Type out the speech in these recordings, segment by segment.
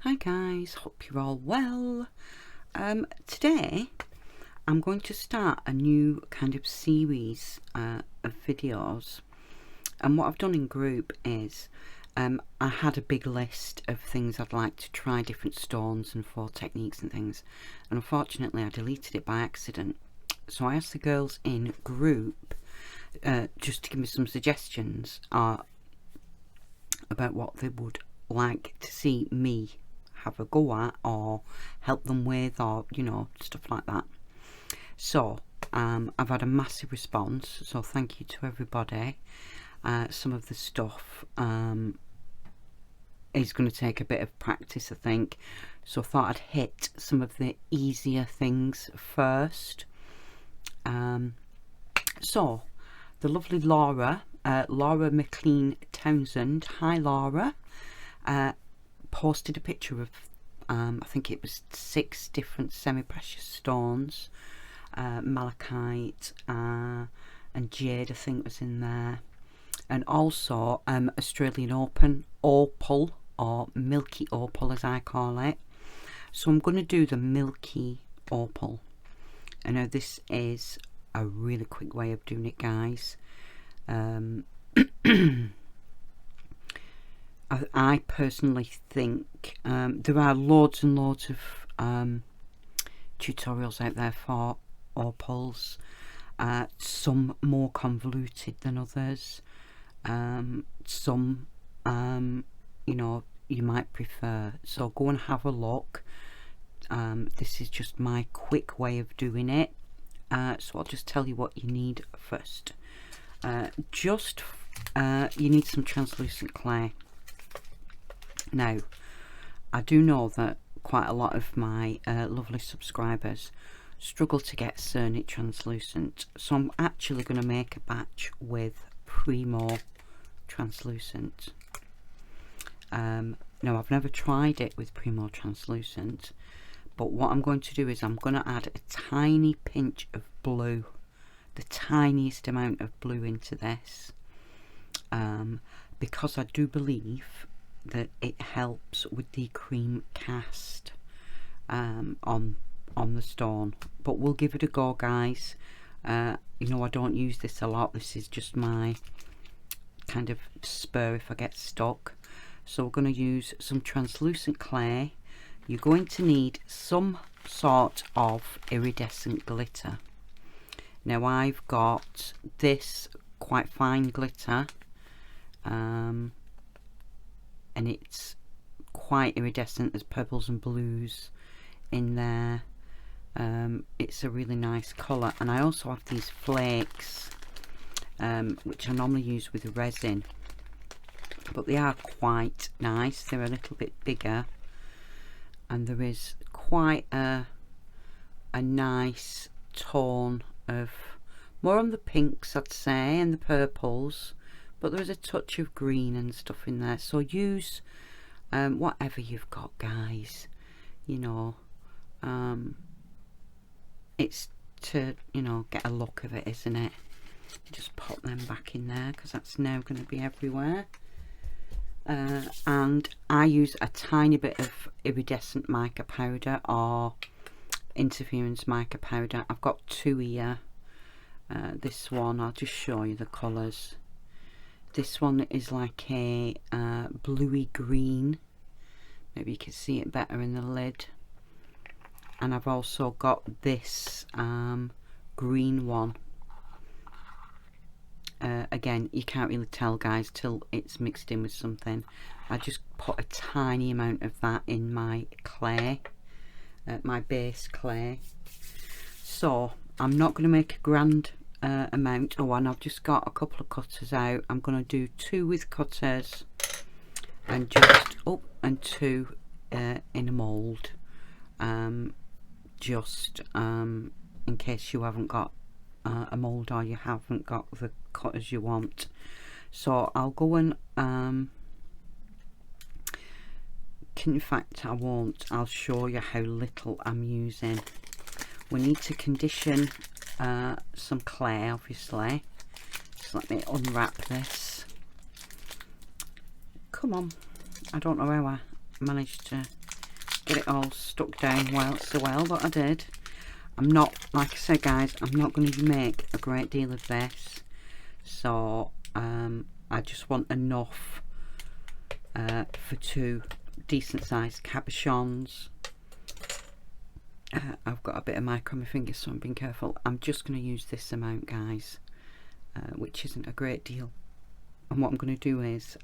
Hi guys, hope you're all well. Today I'm going to start a new kind of series of videos, and what I've done in group is I had a big list of things I'd like to try, different stones and faux techniques and things, and unfortunately I deleted it by accident. So I asked the girls in group just to give me some suggestions about what they would like to see me have a go at or help them with, or you know, stuff like that. So I've had a massive response, so thank you to everybody. Some of the stuff is going to take a bit of practice, I think, so I thought I'd hit some of the easier things first. So the lovely Laura McLean Townsend, hi Laura, posted a picture of I think it was 6 different semi-precious stones, malachite and jade I think was in there, and also Australian opal, or milky opal as I call it. So I'm going to do the milky opal. I know this is a really quick way of doing it, guys. I personally think there are loads and loads of tutorials out there for opals, some more convoluted than others, some you know, you might prefer, so go and have a look. This is just my quick way of doing it, so I'll just tell you what you need first. You need some translucent clay. Now, I do know that quite a lot of my lovely subscribers struggle to get Cernit translucent, so I'm actually going to make a batch with Primo translucent. Now, I've never tried it with Primo translucent, but what I'm going to do is I'm going to add a tiny pinch of blue, the tiniest amount of blue into this, because I do believe that it helps with the cream cast on the stone. But we'll give it a go, guys. You know, I don't use this a lot, this is just my kind of spur if I get stuck. So we're going to use some translucent clay. You're going to need some sort of iridescent glitter. Now I've got this quite fine glitter, and it's quite iridescent. There's purples and blues in there. It's a really nice colour, and I also have these flakes, which I normally use with resin, but they are quite nice. They're a little bit bigger, and there is quite a nice tone of, more on the pinks I'd say, and the purples, but there is a touch of green and stuff in there. So use whatever you've got, guys. You know, it's to, you know, get a look of it, isn't it? Just pop them back in there, because that's now going to be everywhere. And I use a tiny bit of iridescent mica powder, or interference mica powder. I've got 2 here. This one, I'll just show you the colours. This one is like a bluey green. Maybe you can see it better in the lid. And I've also got this green one. Again, you can't really tell, guys, till it's mixed in with something. I just put a tiny amount of that in my clay, my base clay. So I'm not going to make a grand amount. Oh, and I've just got a couple of cutters out. I'm going to do 2 with cutters, and just and 2 in a mould, just in case you haven't got a mould, or you haven't got the cutters you want. So I'll go and in fact I won't, I'll show you how little I'm using. We need to condition some clay, obviously. So let me unwrap this. Come on, I don't know how I managed to get it all stuck down so well, but I did. I'm not, like I said guys, I'm not going to make a great deal of this, so I just want enough for 2 decent sized cabochons. I've got a bit of mica on my fingers, so I'm being careful. I'm just going to use this amount guys, which isn't a great deal. And what I'm going to do is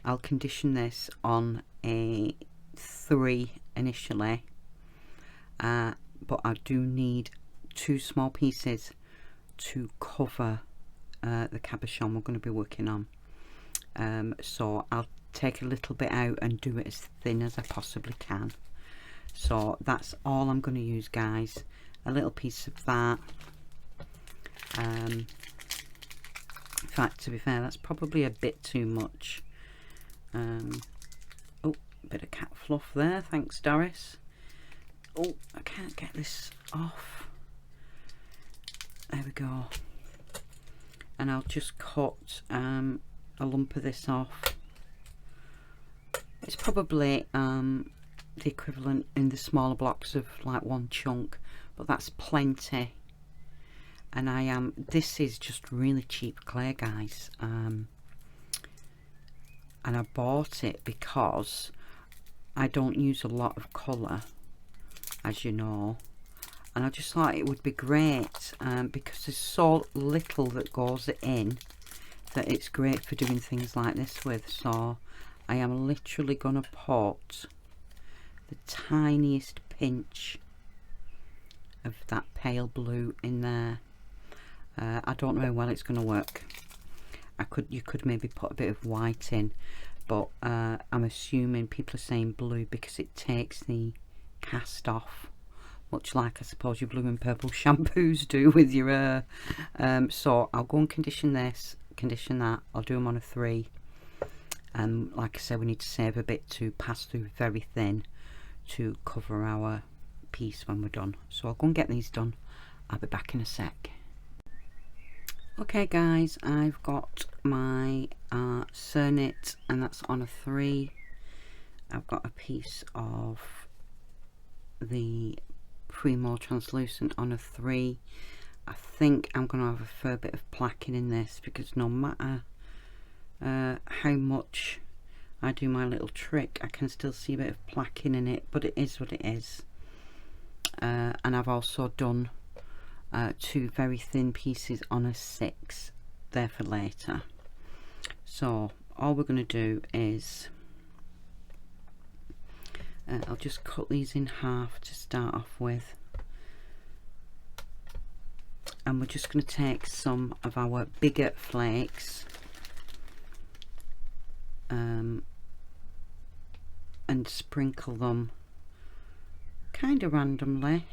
I'll condition this on a 3 initially, but I do need 2 small pieces to cover the cabochon we're going to be working on. So I'll take a little bit out and do it as thin as I possibly can. So that's all I'm going to use guys, a little piece of that. In fact, to be fair, that's probably a bit too much. Oh, bit of cat fluff there, thanks Doris. Oh, I can't get this off. There we go. And I'll just cut a lump of this off. It's probably the equivalent in the smaller blocks of like 1 chunk, but that's plenty. And this is just really cheap clay guys, and I bought it because I don't use a lot of colour, as you know, and I just thought it would be great because there's so little that goes in that it's great for doing things like this with. So I am literally gonna put the tiniest pinch of that pale blue in there. I don't know how well it's going to work. You could maybe put a bit of white in, but I'm assuming people are saying blue because it takes the cast off, much like I suppose your blue and purple shampoos do with your hair. So I'll go and condition this, condition that. I'll do them on a 3. Like I said, we need to save a bit to pass through very thin to cover our piece when we're done. So I'll go and get these done. I'll be back in a sec. Okay guys, I've got my Cernit, and that's on a 3. I've got a piece of the Primo translucent on a 3. I think I'm going to have a fair bit of placking in this, because no matter how much I do my little trick, I can still see a bit of placking in it, but it is what it is. And I've also done 2 very thin pieces on a 6 there for later. So all we're going to do is I'll just cut these in half to start off with, and we're just going to take some of our bigger flakes and sprinkle them kind of randomly.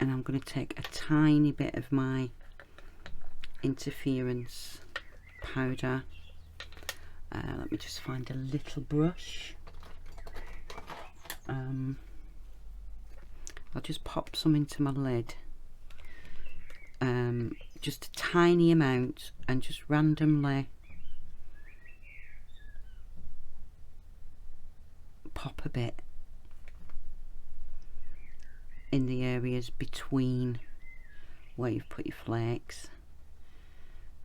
And I'm going to take a tiny bit of my interference powder. Let me just find a little brush. I'll just pop some into my lid, just a tiny amount, and just randomly pop a bit in the areas between where you've put your flakes.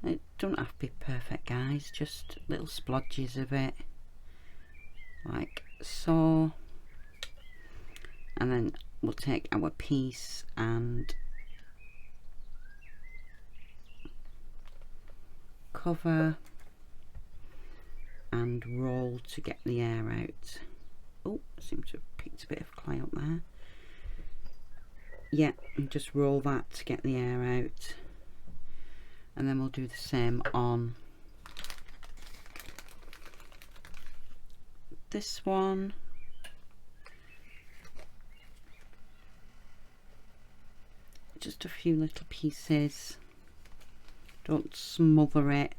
It don't have to be perfect guys, just little splodges of it, like so. And then we'll take our piece and cover and roll to get the air out. Oh, I seem to have picked a bit of clay up there. Yeah, and just roll that to get the air out. And then we'll do the same on this one. Just a few little pieces. Don't smother it,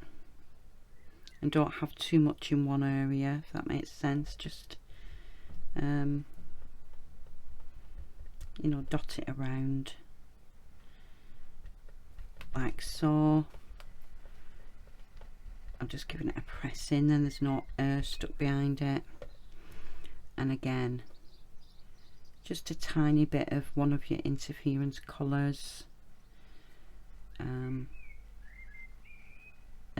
and don't have too much in one area, if that makes sense. Just you know, dot it around like so. I'm just giving it a press in, then there's no air stuck behind it. And again, just a tiny bit of one of your interference colours, and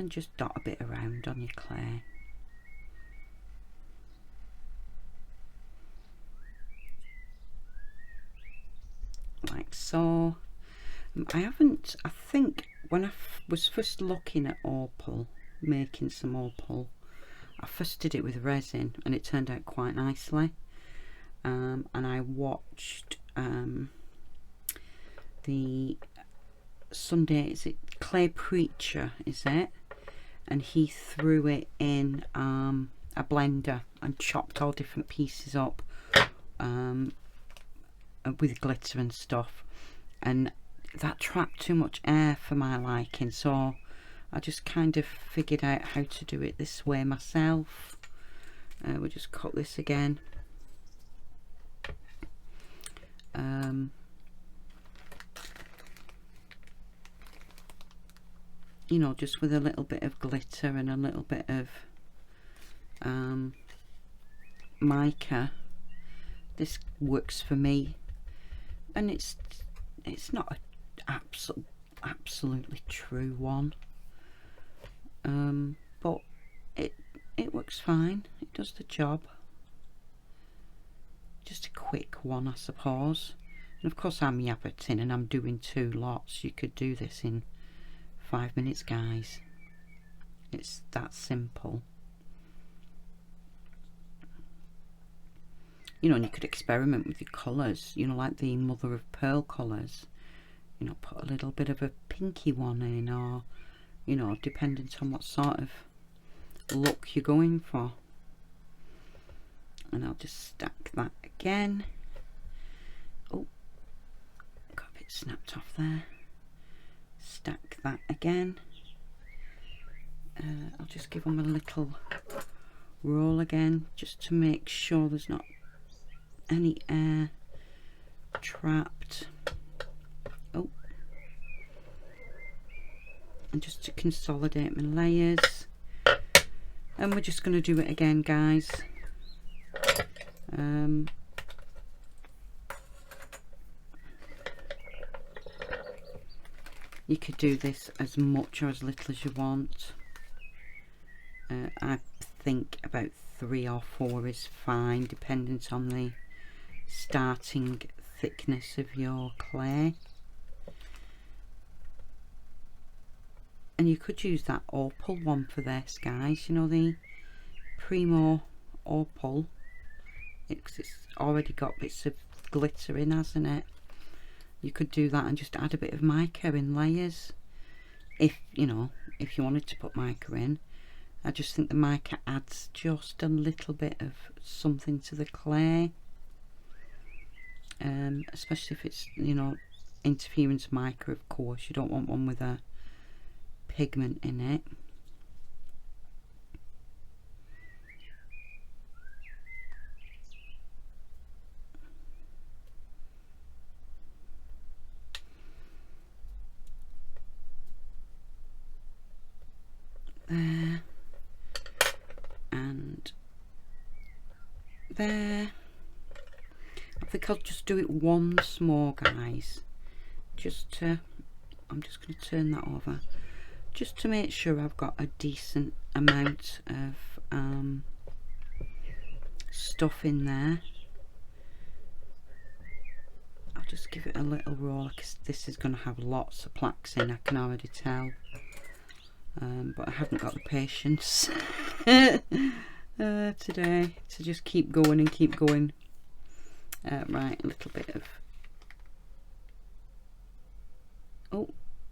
just dot a bit around on your clay. Like so. I think when I was first looking at Opal, making some Opal, I first did it with resin and it turned out quite nicely. And I watched the Sunday, is it Clay Preacher, is it? And he threw it in a blender and chopped all different pieces up with glitter and stuff, and that trapped too much air for my liking, so I just kind of figured out how to do it this way myself. We'll just cut this again. You know, just with a little bit of glitter and a little bit of mica. This works for me, and it's not an absolutely true one, but it works fine. It does the job. Just a quick one, I suppose. And of course I'm yabberting and I'm doing 2 lots. You could do this in 5 minutes, guys. It's that simple. You know, and you could experiment with your colours, you know, like the mother of pearl colours. You know, put a little bit of a pinky one in, or, you know, dependent on what sort of look you're going for. And I'll just stack that again. Oh, got a bit snapped off there. Stack that again. I'll just give them a little roll again, just to make sure there's not any air trapped. Oh, and just to consolidate my layers. And we're just going to do it again, guys. You could do this as much or as little as you want. I think about 3 or 4 is fine, dependent on the starting thickness of your clay. And you could use that Opal one for this, guys. You know, the Primo Opal. It's already got bits of glitter in, hasn't it? You could do that and just add a bit of mica in layers. If, you know, if you wanted to put mica in. I just think the mica adds just a little bit of something to the clay. Especially if it's, you know, interference mica, of course. You don't want one with a pigment in it. There and there. I think I'll just do it once more, guys, just to, I'm just going to turn that over just to make sure I've got a decent amount of stuff in there. I'll just give it a little roll, because this is going to have lots of plaques in, I can already tell. But I haven't got the patience today to just keep going and keep going. Right, a little bit of, oh,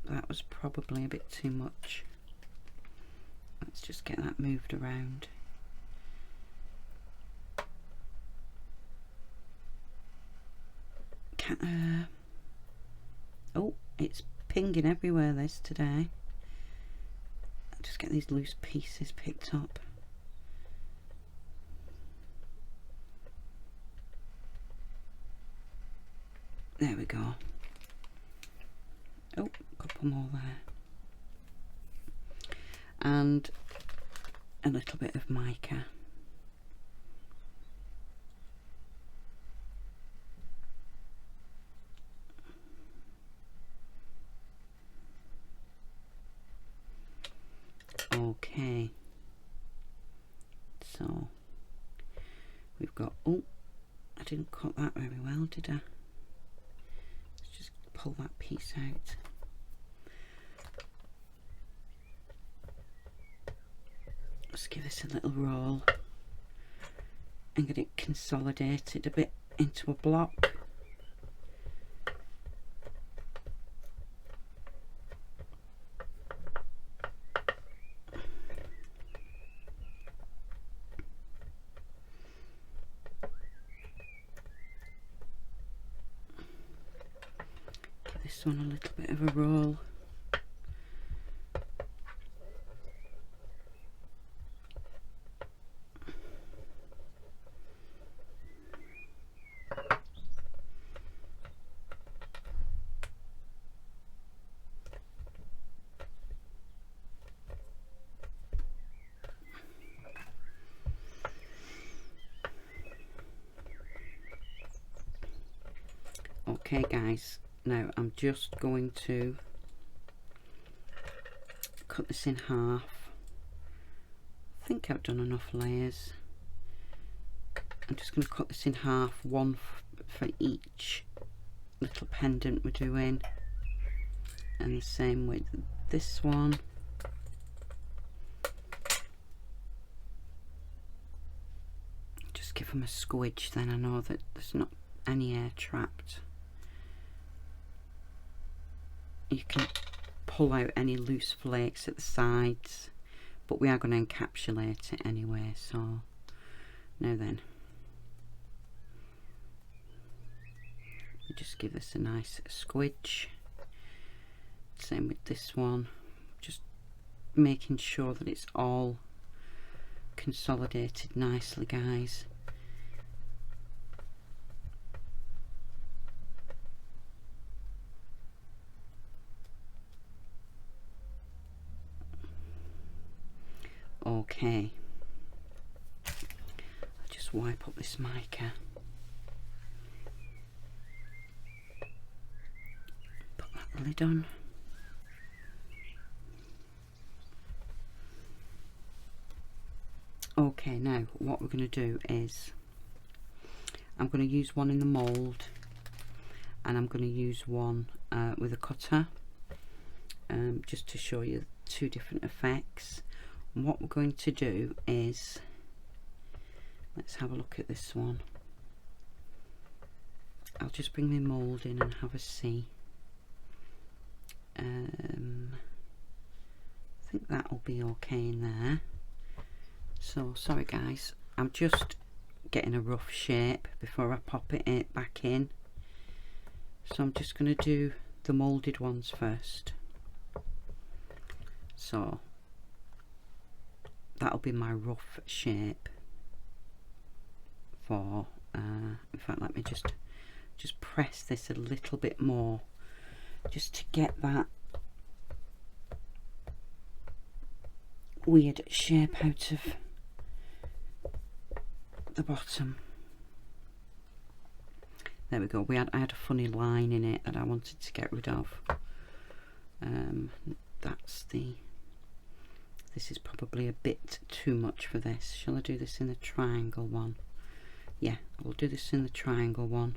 that was probably a bit too much. Let's just get that moved around. Oh, it's pinging everywhere this today. Just get these loose pieces picked up. There we go. Oh, a couple more there. And a little bit of mica. Okay, so we've got, oh, I didn't cut that very well, did I? Let's just pull that piece out. Let's give this a little roll and get it consolidated a bit into a block. Give this one a little bit of a roll. Okay guys, now I'm just going to cut this in half. I think I've done enough layers. I'm just going to cut this in half, one for each little pendant we're doing, and the same with this one. Just give them a squidge, then I know that there's not any air trapped. You can pull out any loose flakes at the sides, but we are going to encapsulate it anyway. So now then, just give this a nice squidge. Same with this one, just making sure that it's all consolidated nicely, guys. Okay, I'll just wipe up this mica. Put that lid on. Okay, now what we're going to do is I'm going to use one in the mould, and I'm going to use one with a cutter, just to show you two different effects. And what we're going to do is, let's have a look at this one. I'll just bring my mould in and have a see. I think that'll be okay in there. So sorry guys, I'm just getting a rough shape before I pop it back in. So I'm just going to do the moulded ones first. So that'll be my rough shape for, in fact let me just press this a little bit more just to get that weird shape out of the bottom. There we go. I had a funny line in it that I wanted to get rid of. This is probably a bit too much for this. Shall I do this in the triangle one? Yeah, I'll do this in the triangle one.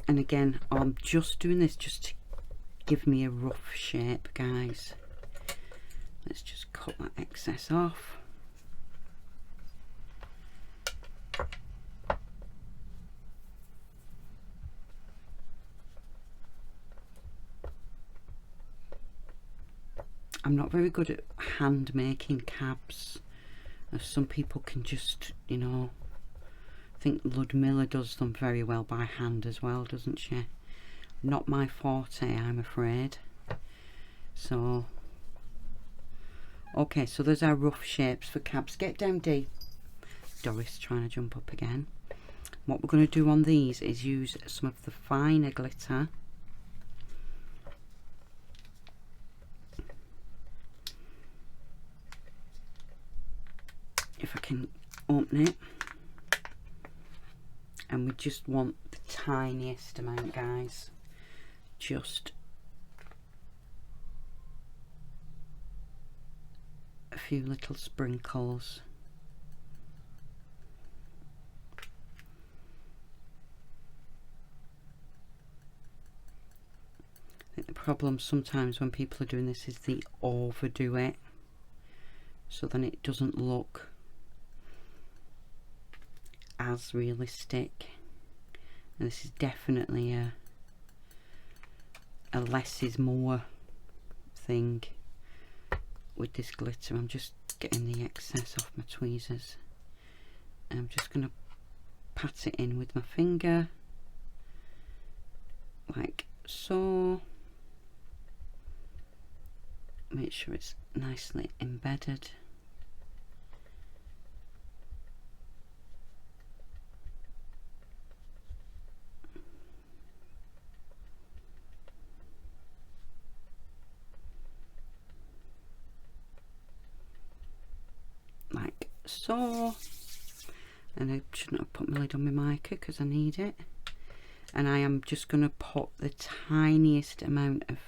And again, I'm just doing this just to give me a rough shape, guys. Let's just cut that excess off. I'm not very good at hand making cabs, as some people can just, you know, I think Ludmilla does them very well by hand as well, doesn't she? Not my forte, I'm afraid. So okay, so there's our rough shapes for cabs. Get down, D. Doris trying to jump up again. What we're going to do on these is use some of the finer glitter. If I can open it. And we just want the tiniest amount, guys. Just a few little sprinkles. I think the problem sometimes when people are doing this is they overdo it, so then it doesn't look as realistic. And this is definitely a less is more thing with this glitter. I'm just getting the excess off my tweezers. I'm just going to pat it in with my finger like so. Make sure it's nicely embedded. Like so. And I shouldn't have put my lid on my mica because I need it. And I am just going to put the tiniest amount of,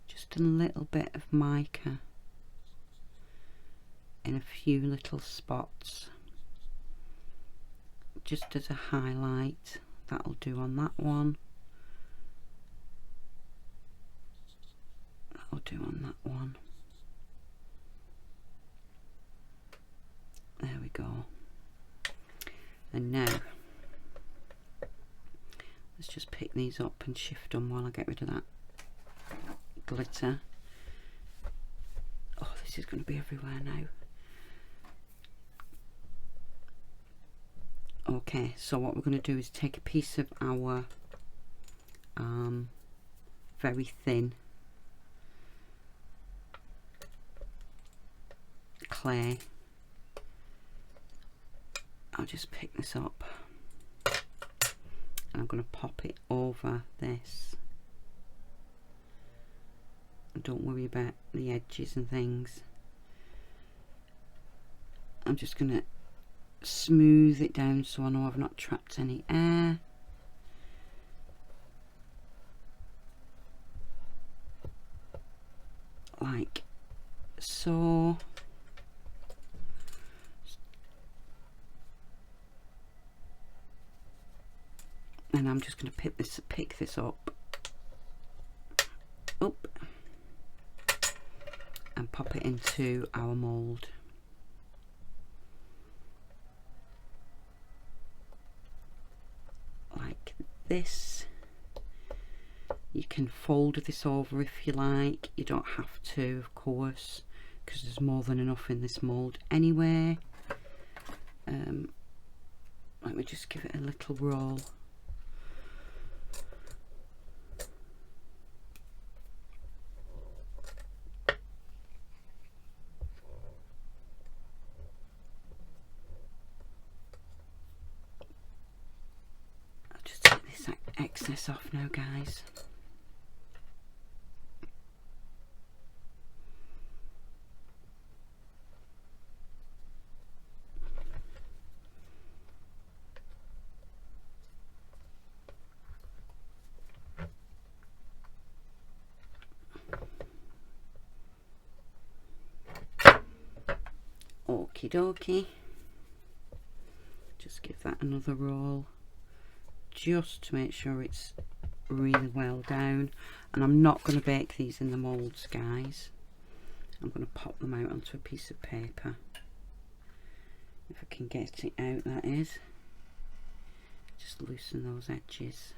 just a little bit of mica in a few little spots, just as a highlight. That'll do on that one. That'll do on that one. There we go. And now let's just pick these up and shift them while I get rid of that glitter. Oh, this is going to be everywhere now. Okay, so what we're going to do is take a piece of our very thin clay. I'll just pick this up and I'm going to pop it over this. And don't worry about the edges and things. I'm just going to smooth it down so I know I've not trapped any air. Like so. And I'm just going to pick this up and pop it into our mould. Like this. You can fold this over if you like. You don't have to, of course, because there's more than enough in this mould anyway. Let me just give it a little roll. Excess off now, guys. Okie dokie. Just give that another roll, just to make sure it's really well down. And I'm not going to bake these in the moulds, guys. I'm going to pop them out onto a piece of paper, if I can get it out, that is. Just loosen those edges.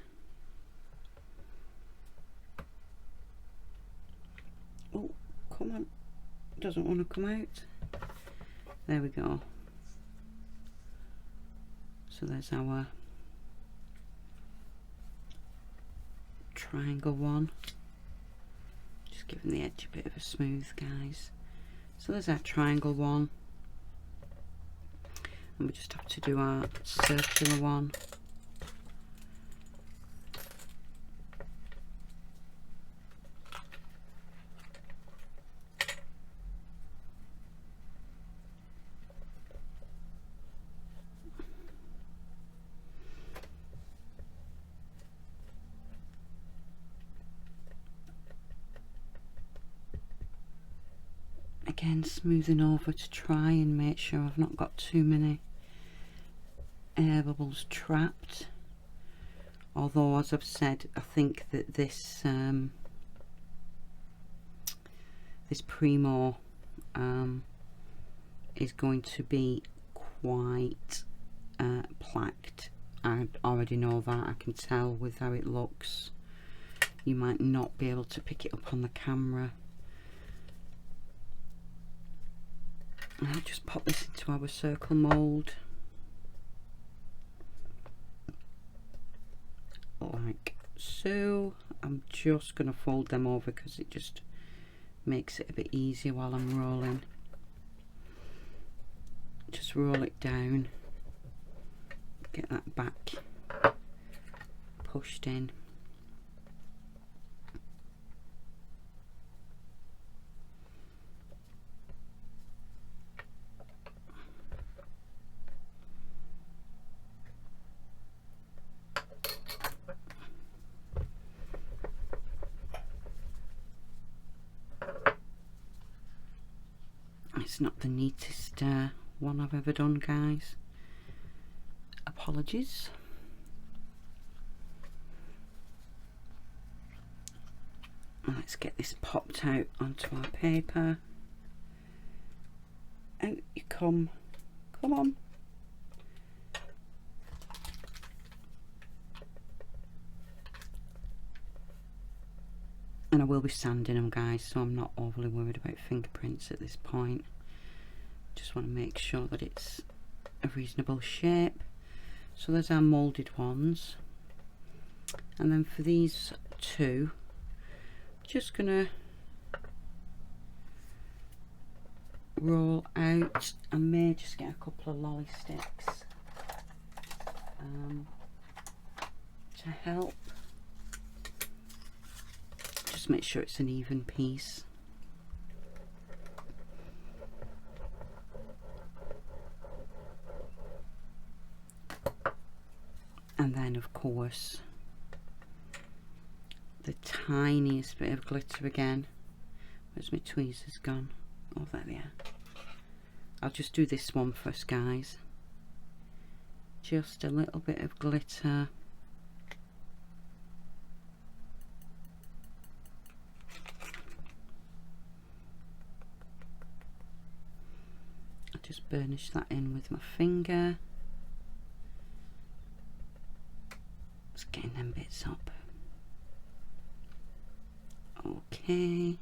Oh, come on, doesn't want to come out. There we go. So there's our triangle one. Just giving the edge a bit of a smooth, guys. So there's our triangle one. and we just have to do our circular one. Again, smoothing over to try and make sure I've not got too many air bubbles trapped. Although, as I've said, I think that this this Primo is going to be quite plaqued. I already know that. I can tell with how it looks. You might not be able to pick it up on the camera. I'll just pop this into our circle mould like so. I'm just going to fold them over because it just makes it a bit easier while I'm rolling. Just roll it down, get that back pushed in. It's not the neatest one I've ever done, guys. Apologies. Let's get this popped out onto our paper. Out you come. Come on. And I will be sanding them, guys, so I'm not overly worried about fingerprints at this point. Just want to make sure that it's a reasonable shape. So there's our moulded ones. And then for these two, just gonna roll out. I may just get a couple of lolly sticks to help. Just make sure it's an even piece. And then, of course, the tiniest bit of glitter again. Where's my tweezers gone? Oh, there they are. I'll just do this one first, guys. Just a little bit of glitter. I'll just burnish that in with my finger. Just getting them bits up. Okay.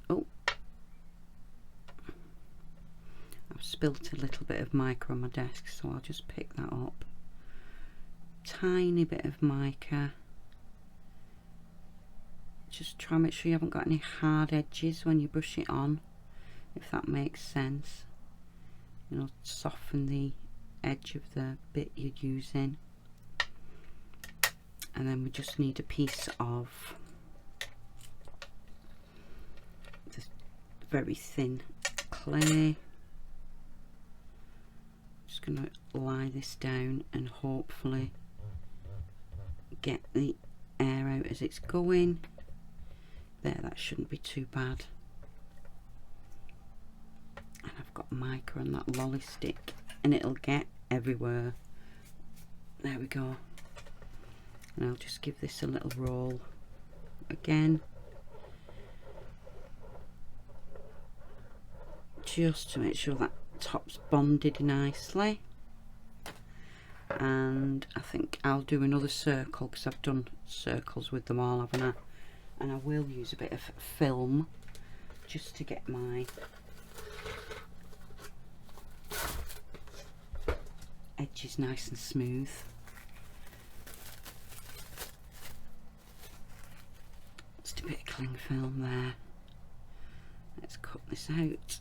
Oh, I've spilt a little bit of mica on my desk, so I'll just pick that up. Tiny bit of mica. Just try and make sure you haven't got any hard edges when you brush it on, if that makes sense. You know, soften the edge of the bit you're using. And then we just need a piece of this very thin clay. Just going to lie this down and hopefully get the air out as it's going. There, that shouldn't be too bad. And I've got mica on that lolly stick and it'll get everywhere. There we go. And I'll just give this a little roll again, just to make sure that top's bonded nicely. And I think I'll do another circle because I've done circles with them all, haven't I? And I will use a bit of film just to get my edges nice and smooth. Just a bit of cling film there. Let's cut this out.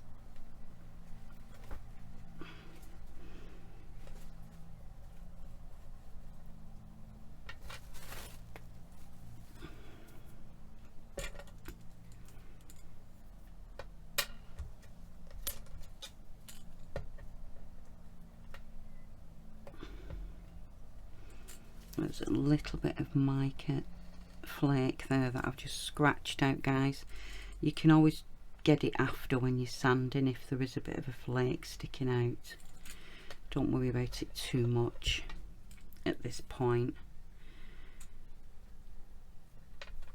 There's a little bit of mica flake there that I've just scratched out, guys. You can always get it after when you're sanding if there is a bit of a flake sticking out. Don't worry about it too much at this point.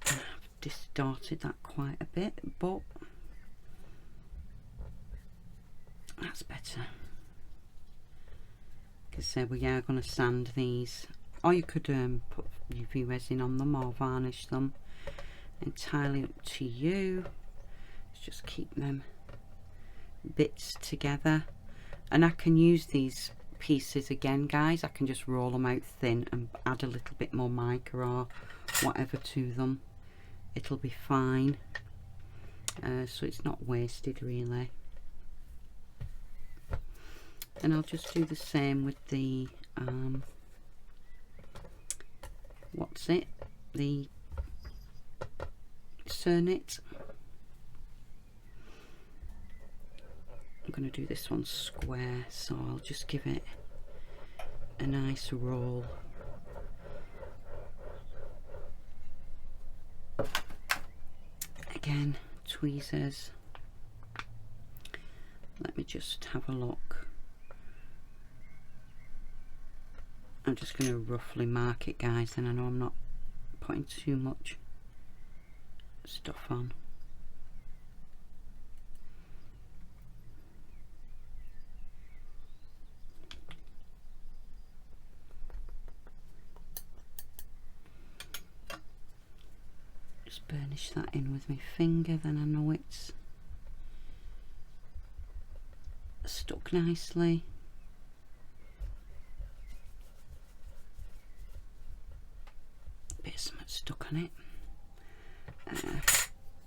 I've distorted that quite a bit, but that's better. Because we are going to sand these, or you could put UV resin on them or varnish them. Entirely up to you. Let's just keep them bits together, and I can use these pieces again, guys. I can just roll them out thin and add a little bit more mica or whatever to them. It'll be fine, so it's not wasted really. And I'll just do the same with the what's it, the Cernit. I'm going to do this one square, so I'll just give it a nice roll. Again, tweezers. Let me just have a look. I'm just going to roughly mark it, guys, and I know I'm not putting too much stuff on. Just burnish that in with my finger, then I know it's stuck nicely. Bit of something stuck on it.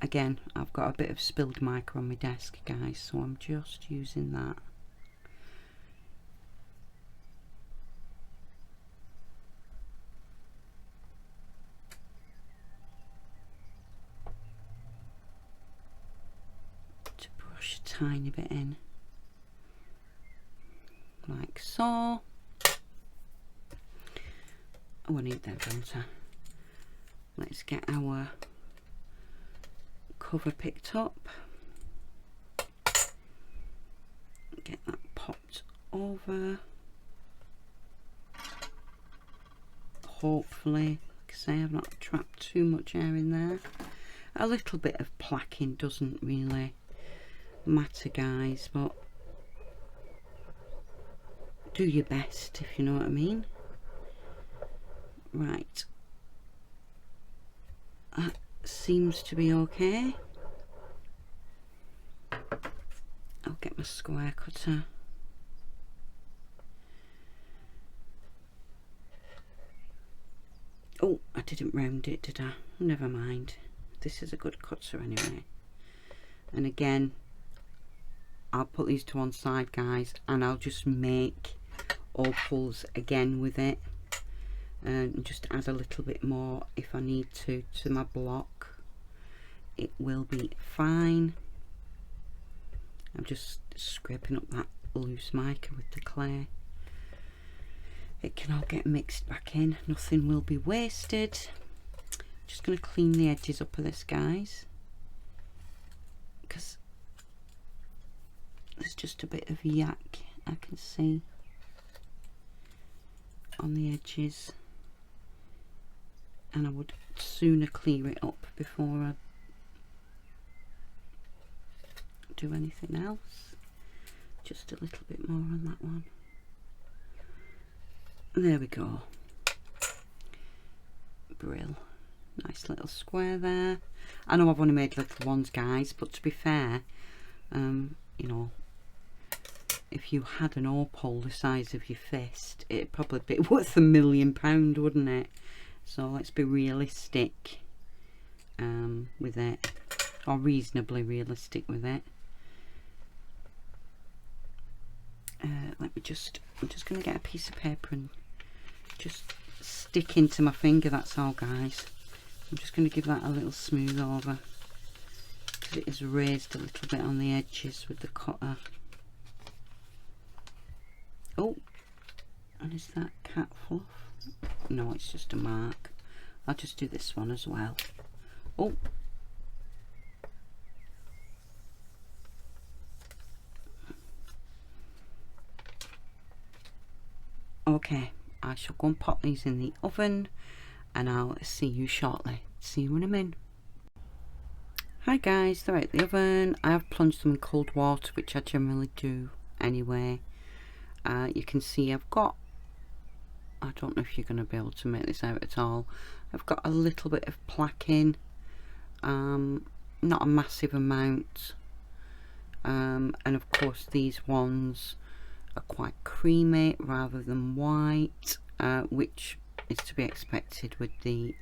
Again, I've got a bit of spilled mica on my desk, guys, so I'm just using that. To brush a tiny bit in, like so. Oh, I need that, don't I? Let's get our cover picked up. Get that popped over. Hopefully, like I say, I've not trapped too much air in there. A little bit of placking doesn't really matter, guys, but do your best, if you know what I mean. Right, that seems to be okay. I'll get my square cutter. Oh, I didn't round it, did I? Never mind. This is a good cutter anyway. And again, I'll put these to one side, guys, and I'll just make opals again with it. And just add a little bit more if I need to my block. It will be fine. I'm just scraping up that loose mica with the clay. It can all get mixed back in. Nothing will be wasted. Just going to clean the edges up of this, guys, because there's just a bit of yak I can see on the edges. And I would sooner clear it up before I do anything else. Just a little bit more on that one. There we go. Brill. Nice little square there. I know I've only made little ones, guys, but to be fair, you know, if you had an opal the size of your fist, it'd probably be worth £1 million, wouldn't it? So let's be realistic with it, or reasonably realistic with it. Let me just, I'm just going to get a piece of paper and just stick into my finger, that's all, guys. I'm just going to give that a little smooth over, because it has raised a little bit on the edges with the cutter. Oh, and is that cat fluff? no, it's just a mark. I'll just do this one as well. Oh, okay, I shall go and pop these in the oven, and I'll see you shortly. See you in a minute. Hi guys, they're out the oven. I have plunged them in cold water, which I generally do anyway. You can see I've got, I don't know if you're going to be able to make this out at all, I've got a little bit of plaquing, not a massive amount, and of course these ones are quite creamy rather than white, which is to be expected with the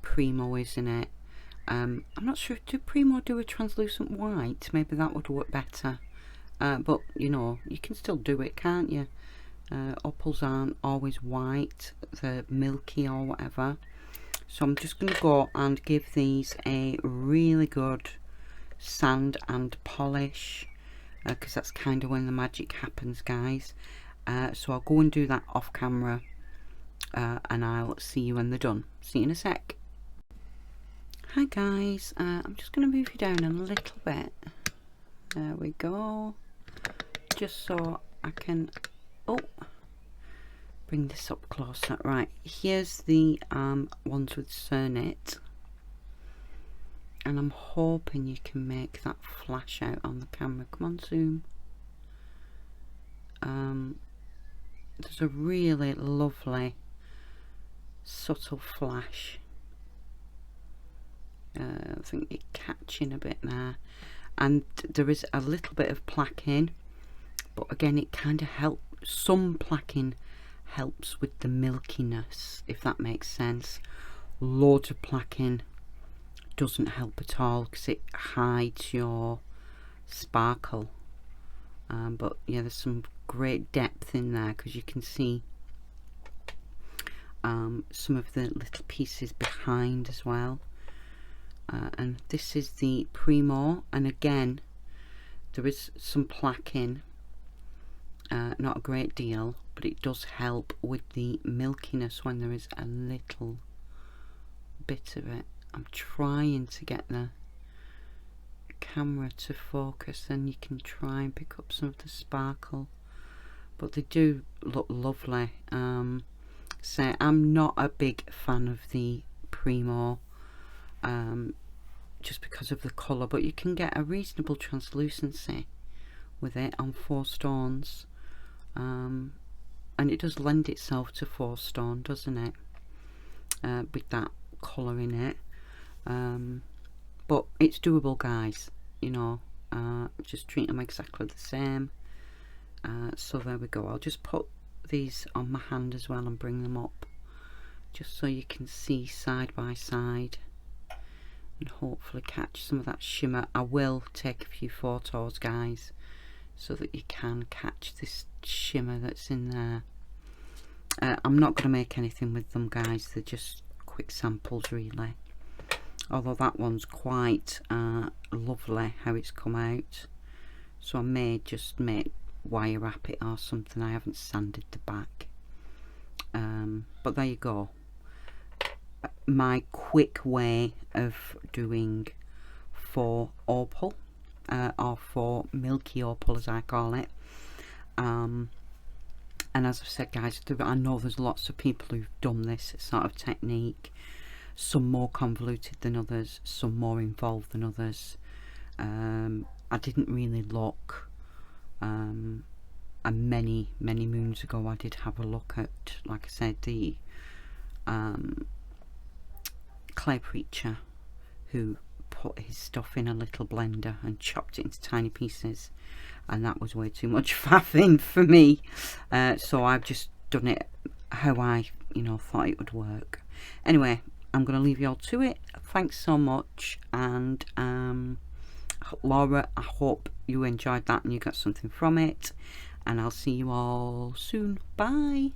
Premo, isn't it? I'm not sure, do Premo do a translucent white? Maybe that would work better, but you know, you can still do it, can't you? Opals aren't always white, the Milky or whatever. So I'm just going to go and give these a really good sand and polish, because that's kind of when the magic happens, guys. So I'll go and do that off camera, and I'll see you when they're done. See you in a sec. Hi guys, I'm just going to move you down a little bit. There we go. Just so I can, oh, bring this up closer. Right, here's the ones with Cernit, and I'm hoping you can make that flash out on the camera. Come on, zoom. There's a really lovely subtle flash. I think you're catching a bit there, and there is a little bit of plaquing, but again it kind of helps. Some plaquing helps with the milkiness, if that makes sense. Loads of plaquing doesn't help at all because it hides your sparkle, but yeah, there's some great depth in there because you can see some of the little pieces behind as well. And this is the Premo, and again there is some plaquing, not a great deal, but it does help with the milkiness when there is a little bit of it. I'm trying to get the camera to focus, and you can try and pick up some of the sparkle, but they do look lovely. So I'm not a big fan of the Premo, just because of the colour, but you can get a reasonable translucency with it on 4 stones, and it does lend itself to 4 stone, doesn't it, with that colour in it. But it's doable, guys, you know. Just treat them exactly the same. So there we go. I'll just put these on my hand as well and bring them up just so you can see side by side and hopefully catch some of that shimmer. I will take a few photos, guys, so that you can catch this shimmer that's in there. I'm not going to make anything with them, guys. They're just quick samples, really. Although that one's quite lovely how it's come out. So I may just wire wrap it or something. I haven't sanded the back. But there you go. My quick way of doing Faux Opal, or Faux Milky Opal as I call it. And as I've said, guys, I know there's lots of people who've done this sort of technique, some more convoluted than others, some more involved than others. I didn't really look, and many moons ago I did have a look at, like I said, the clay preacher who put his stuff in a little blender and chopped it into tiny pieces, and that was way too much faffing for me. So I've just done it how I thought it would work. Anyway, I'm going to leave you all to it. Thanks so much, and Laura, I hope you enjoyed that and you got something from it, and I'll see you all soon. Bye.